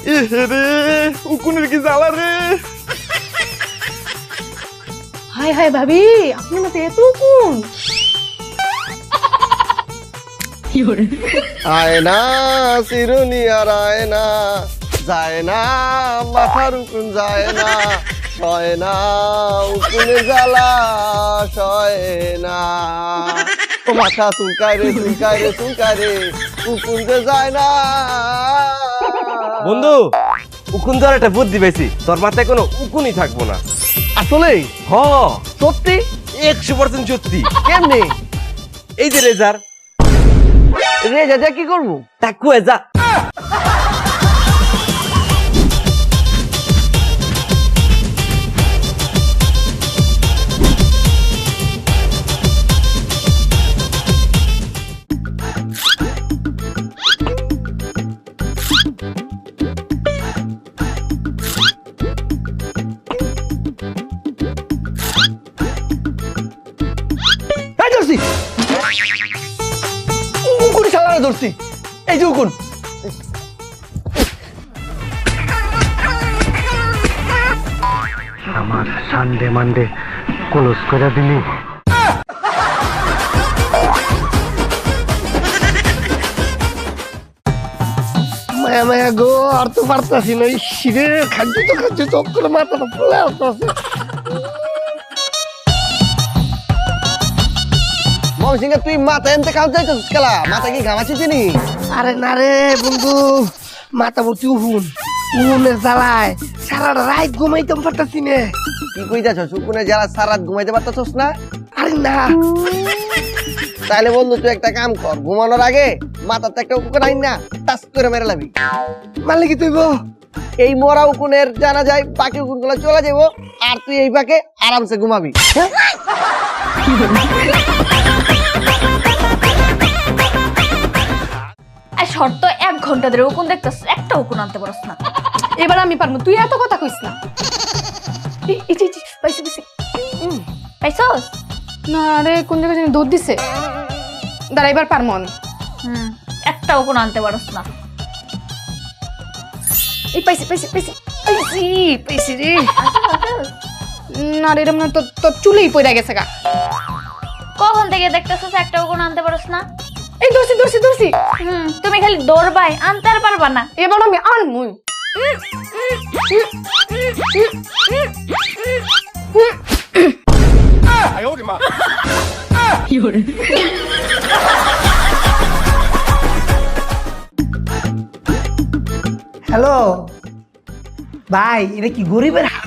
রে উকুনের কি জ্বালা রে। হাই হাই ভাবি, আপনার মতো এত কোন আয় না চিরুনি আর আয় না, যায় না মাথার উকুন যায় না, সয় না উকুনের জ্বালা সয় না। ও মাথা চুলকায় রে চুলকায় রে চুলকায় রে, উকুন যে যায় না। বন্ধু উকুন ধর একটা বুদ্ধি পেয়েছি, তোর মাথায় কোনো উকুনই থাকবো না। আসলে হ সত্যি? 100% সত্যি। কেমনে? এই যে রেজার রেজা যা কি করবো? টাকুয়ে যা। এই ধরছি উকুন শালারে ধরছি, এই যে উকুন। আমার সানডে মানডে ক্লোজ করে দিলি। মায়া মায়া গো, আর তো পারতাছি না। শিরে খাচ্ছি তো করে মাথাটা ফুলে আসতেছে। মমসিংহে তুই মাথা এনতে খাওয়া যাইতেছিস খেলা, মাথা কি ঘামাচ্ছিস নি? আরে না রে বন্ধু, মাথা ভর্তি উহুনের জ্বালায় সারা রাত ঘুমাইতাম পারতাছি না। কি কই যাচ্ছ? উকুনে যারা সারা রাত ঘুমাইতে পারতাছস না? আরে না, তাইলে বন্ধু তুই একটা কাম কর, ঘুমানোর আগে মাথাতে একটা উকুন আইন না, টাচ করে মেরে লাবি। মারলে কি তুইব? এই মরা উকুনের জানা যায়, বাকি উকুন গুলো চলে যাবো, আর তুই এই পাকে আরামসে ঘুমাবি। আর শর্ত 1 ঘন্টা ধরে উকুন দেখতেছ, একটা উকুন আনতে পারছ না। এবার আমি পারবো, তুই এত কথা কইস না। পাইছি পাইছি। পাইছস? না রে, কোন জায়গায় জানি দুধ দিছে। দাঁড়া, এবার পারবো আমি। একটা উকুন আনতে পারছ না। এই পাইছি পাইছি পাইছি পাইছি পাইছি রে। না রে, এরম না, তোর চুলেই পড়ে গেছে গা। কখন থেকে দেখতেছস একটা উকুন আনতে পারছ না? এই ধরছি ধরছি ধরছি। তুমি খালি দৌড়বাই, আনতে আর পারবা না। এবার আমি আনমুই। হ্যালো ভাই, এটা কি গরিবের হাল?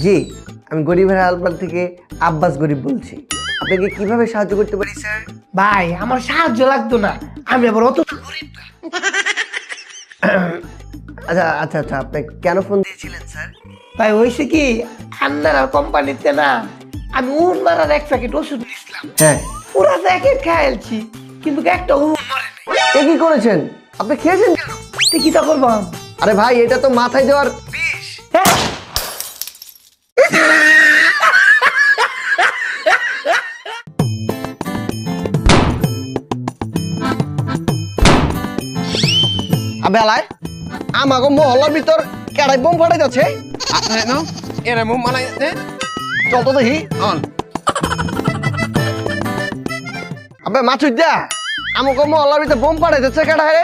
জি, আমি গরিবের হালবাল থেকে আব্বাস গরিব বলছি। আপনাকে কিভাবে সাহায্য করতে পারি স্যার? ভাই আমার সাহায্য লাগতো না, আমি আবার অত গরিব না। আচ্ছা আচ্ছা আচ্ছা, আপনি কেন ফোন দিয়েছিলেন স্যার? ভাই হয়েছে কি, আন্নারা কোম্পানিতে না আমি উন মারার 1 প্যাকেট ওষুধ নিয়েছিলাম। হ্যাঁ, পুরা প্যাকেট খেয়েছি, কিন্তু একটা উন মরে নাই। এ কি করেছেন? আপনি খেয়েছেন কেন? তো কি তা করবাম? আরে ভাই, এটা তো মাথায় দেওয়ার বিষ। হ্যাঁ, বেলায় আমাকে মহল্লার ভিতর কেড়াই বোম ফাটাই যাচ্ছে। চল তো দেখি। আবে মাছুর দা, আমাকে মহল্লার ভিতর বোম ফাটাই যাচ্ছে কেড়াই।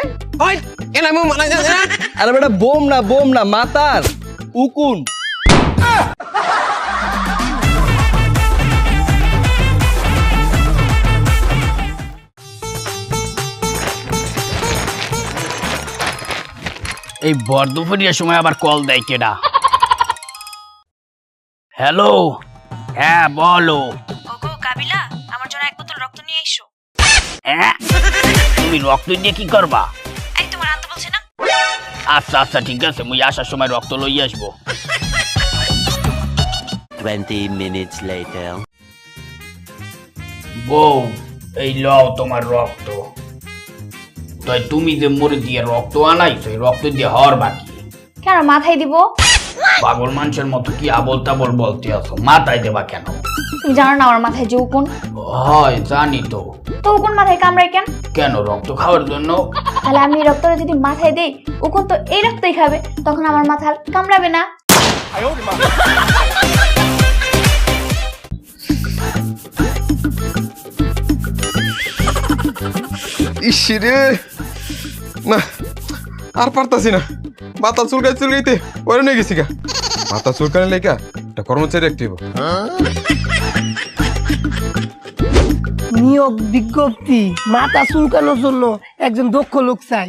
আরে বেটা বোম না মাতার উকুন। এই বর্ধফরিয়ার সময় আবার কল দেয় কেডা? হ্যালো, হ্যাঁ বলো। ওগো কাবিলা, আমার জন্য 1 বোতল রক্ত নিয়ে এসো। হ্যাঁ, তুমি রক্ত দিয়ে কি করবা? এই তোমার আনতে বলছে না? আচ্ছা আচ্ছা ঠিক আছে, মুই আসার সময় রক্ত লই আসবো। 20 minutes later. বউ, এই লও তোমার রক্ত। তাই তুমি যে মরে দিয়ে রক্ত আনাইছো, এই রক্ত দিয়ে হওয়ার বাকি। কেন মাথায় দিব? পাগল মানুষের মতো কি আবল তাবল বলতে আছো, মাথায় দেবা কেন? তুমি জানো না আমার মাথায় যে উকুন? হয় জানি তো। তো উকুন মাথায় কামড়ায় কেন? কেন, রক্ত খাওয়ার জন্য? তাহলে আমি এই রক্তটা যদি মাথায় দেই, উকুন তো এই রক্তই খাবে, তখন আমার মাথা আর কামড়াবে না। ইসিরে না, আর পারতাছি না, মাথা চুলকাইতে ওরে নিয়ে গেছি গা। মাথা চুলকানি লেখা একটা কর্মচারী একটিভ। নিয়োগ বিজ্ঞপ্তি, মাথা চুলকানোর জন্য একজন দক্ষ লোক চাই।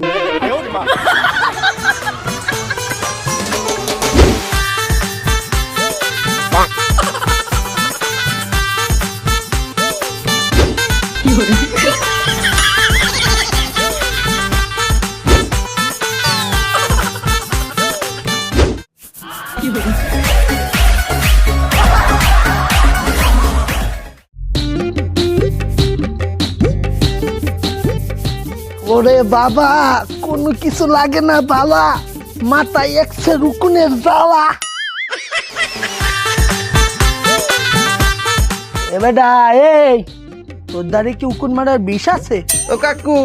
ওরে বাবা, কোনো কিছু লাগে না বাবা, মাথায় একশো রুকুনের জ্বালা। এ বেটা, এই তোর দাঁড়ে কি উকুন মারার বিষ আছে? ও কাকু,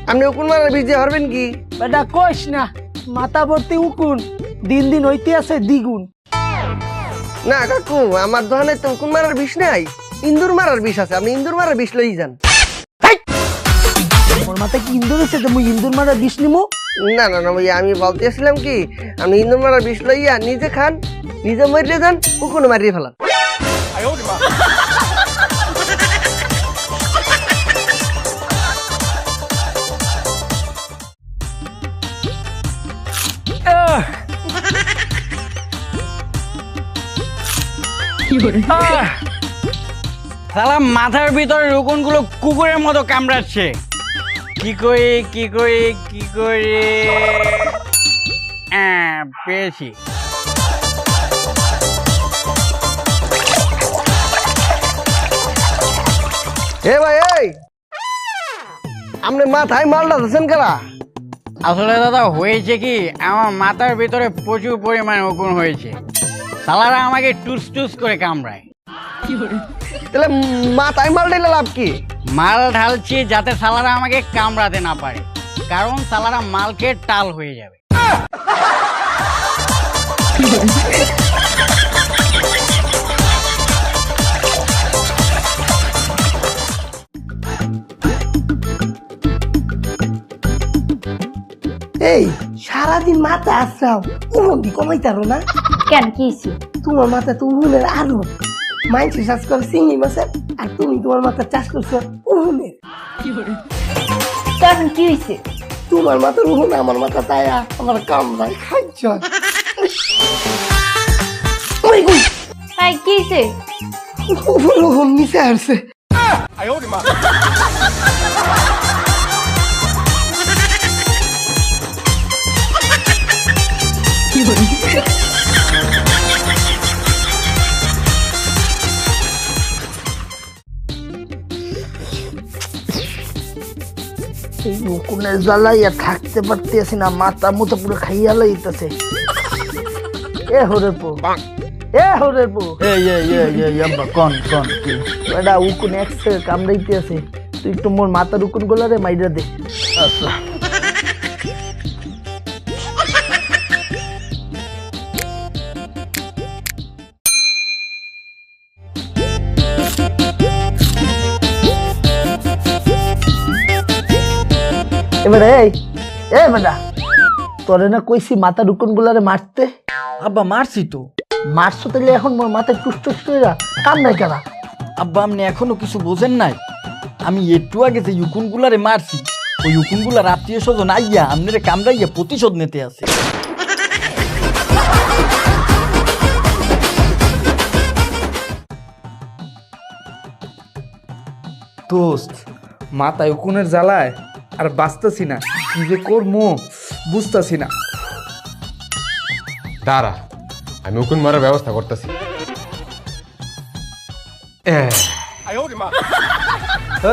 আপনি উকুন মারার বিষ দিয়ে পারবেন কি? বেটা কইস না, মাথা ভর্তি উকুন, দিন দিন হইতে আছে দ্বিগুণ। না কাকু, আমার দোকানে তো উকুন মারার বিষ নাই, ইন্দুর মারার বিষ আছে। আপনি ইন্দুর মারার বিষ লই যান। ওর মাথায় কি ইন্দুর আছে যে মুই ইন্দুর মারার বিষ নিমু? না না না ভাইয়া, আমি বলতে আসছিলাম কি, আপনি ইন্দুর মারার বিষ লইয়া নিজে খান, নিজে মরিয়ে যান, উকুনে মারিয়ে ফেলান। শালা মাথার ভিতরে রুকুনগুলো কুকুরের মতো কামড়াচ্ছে। কি করে পেয়েছি। এ ভাই, এই আপনি মাথায় মালটা দিচ্ছেন কারা? আসলে দাদা হয়েছে কি, আমার মাথার ভিতরে প্রচুর পরিমাণে উকুন হয়েছে, শালারা আমাকে টুস টুস করে কামড়ায়। তাহলে মাথায় মাল ঢেলে লাভ কি? মাল ঢালছি যাতে শালারা আমাকে কামড়াতে না পারে, কারণ শালারা মাল খেয়ে টাল হয়ে যাবে। এই সারাদিন মাথা আসরাও, উমন্দি কমাইতারো না? কেন, কি হয়েছে? তোমার মাথা তো উহুনের আলু, মাইনসে চাষ করে চিংড়ি মাছের, আর তুমি তোমার মাথা চাষ করছো উহুনের। তো এখন কি হয়েছে? তোমার মাথা উহুন, আমার মাথা তায়া আমার কামড়াই খাইছ। হাই, কি হয়েছে? উহুন নিচে আসছে। এই উকুনের জ্বালাইয়া থাকতে পারতেছি না, মাথা মতো পুরো খাইয়া লাইতেছে। এ হরের পো, এ হরের পো, কোন বেটা উকুন একসে কামড়াইতে আছে, তুই একটু মোর মাথার উকুন গোলারে মাইরা দে। আচ্ছা। এবারে এ বেটা, তোরে না কইছি মাথার উকুন গুলারে মারতে? আব্বা মারছি তো। মারছো তাহলে এখন মোর মাথায় টুস টুস করে কাম নাই কেনা? আব্বা আপনি এখনো কিছু বোঝেন নাই, আমি একটু আগে যে ইউকুনগুলারে মারছি, ওই ইউকুনগুলার আত্মীয় স্বজন আইয়া আপনারে কামড়াইয়া প্রতিশোধ নিতে আছে। দোস্ত, মাথায় উকুনের জ্বালায় আর বাঁচতেছি না, কি যে করবো বুঝতেছি না। দাঁড়া, আমি উকুন মারার ব্যবস্থা করতেছি।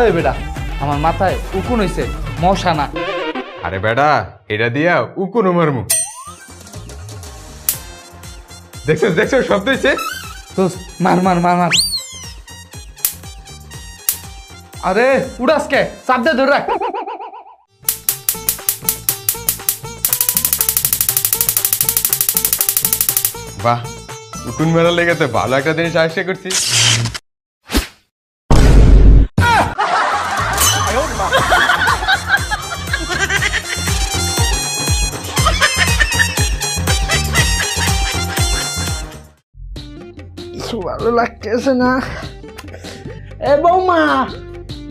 এই বেটা, আমার মাথায় উকুন হইছে, মশা না। আরে বেটা, এটা দিয়া উকুন মারমু। দেখছো দেখছো শব্দ হয়েছে। দোস্ত মার মার মার মার। আরে উড়াস কে, চাপ দে ধরে রাখ। বাহ, উকুন মারার লেগে তো ভালো একটা জিনিস আবিষ্কার করছি। কিছু ভালো লাগতেছে না। এ বৌমা,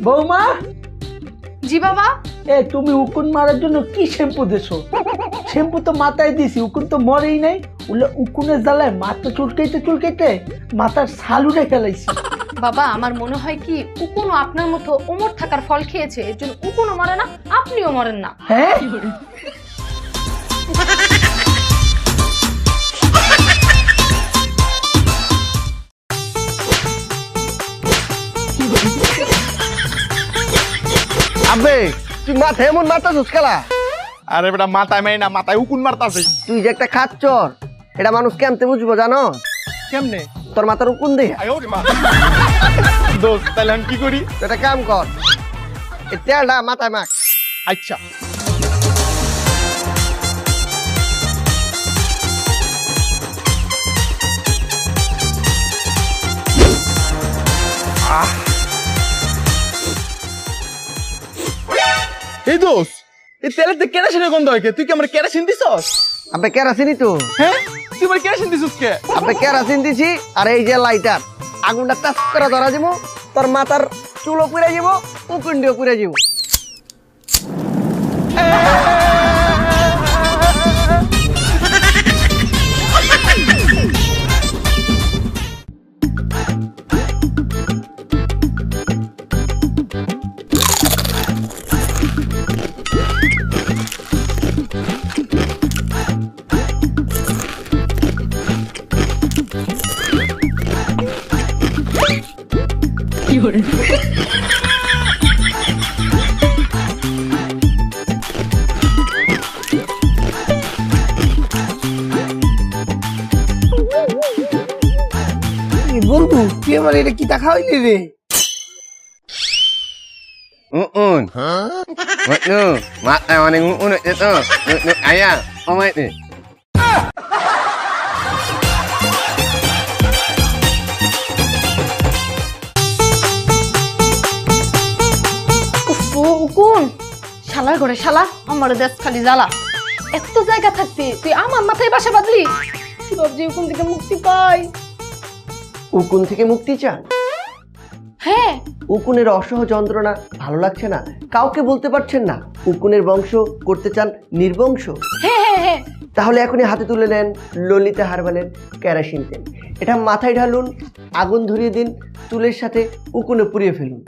বৌমা, জি বাবা। এ তুমি উকুন মারার জন্য কি শ্যাম্পু দিছো? শ্যাম্পু তো মাথায় দিছি, উকুন তো মরেই নাই। উকুনের জ্বালায় মাথা চুলকাইতে চুলকাইতে মাথার ছাল উড়ে ফেলাইছি। বাবা আমার মনে হয় কি উকুনও আপনার মতো ওমর থাকার ফল খেয়েছে, এর জন্য উকুনও মরে না, আপনিও মরেন না। হ্যাঁ, আবে তুই মাথায় এমন মারতাছিস খেলা? আরে বেটা মাথায় মেয়ে না, মাথায় উকুন মারতাছে। তুই যে একটা খাচ্চর, এটা মানুষ কেমতে বুঝবো জানো? কেমনে? তোর মাথার উকুন দে। দোস্ত তাহলে আমি কি করি? এটা কাম কর, এই তেলটা মাথায় মাখ। আচ্ছা এই দোস্ত, এই তেলের তো কেরাসিনের গন্ধ হয় কে? তুই কি আমার কেরাসিন দিছস? আবে কেরাসিনই তো। হ্যাঁ, তুই আমার কেরাসিন দিছস কে? আবে কেরাসিন দিছি, আর এই যে লাইটার, আগুনটা টাচ করে ধরা দিব, তোর মাথার চুলও পুড়ে যাব, উকুনটিও পুড়ে যাব। বন্ধু তুই আমার এটা কি দেখা হইলি রে? Uun. What no? Mata mana uun itu? Nuk ayah. Oh mai ni. উকুন শালার ঘরে শালা, আমার দেশ খালি জ্বালা। এত জায়গা থাকতে তুই আমার মাথায় বাসা বাঁধলি। ভাবছি উকুন থেকে মুক্তি পাই। উকুন থেকে মুক্তি চান? হ্যাঁ। উকুনের অসহ যন্ত্রণা ভালো লাগছে না, কাউকে বলতে পারছেন না, উকুনের বংশ করতে চান নির্বংশ? হ্যাঁ হ্যাঁ হ্যাঁ। তাহলে এখনই হাতে তুলে নেন ললিতা হার্বালের কেরাসিন তেল। এটা মাথায় ঢালুন, আগুন ধরিয়ে দিন, চুলের সাথে উকুনে পুড়িয়ে ফেলুন।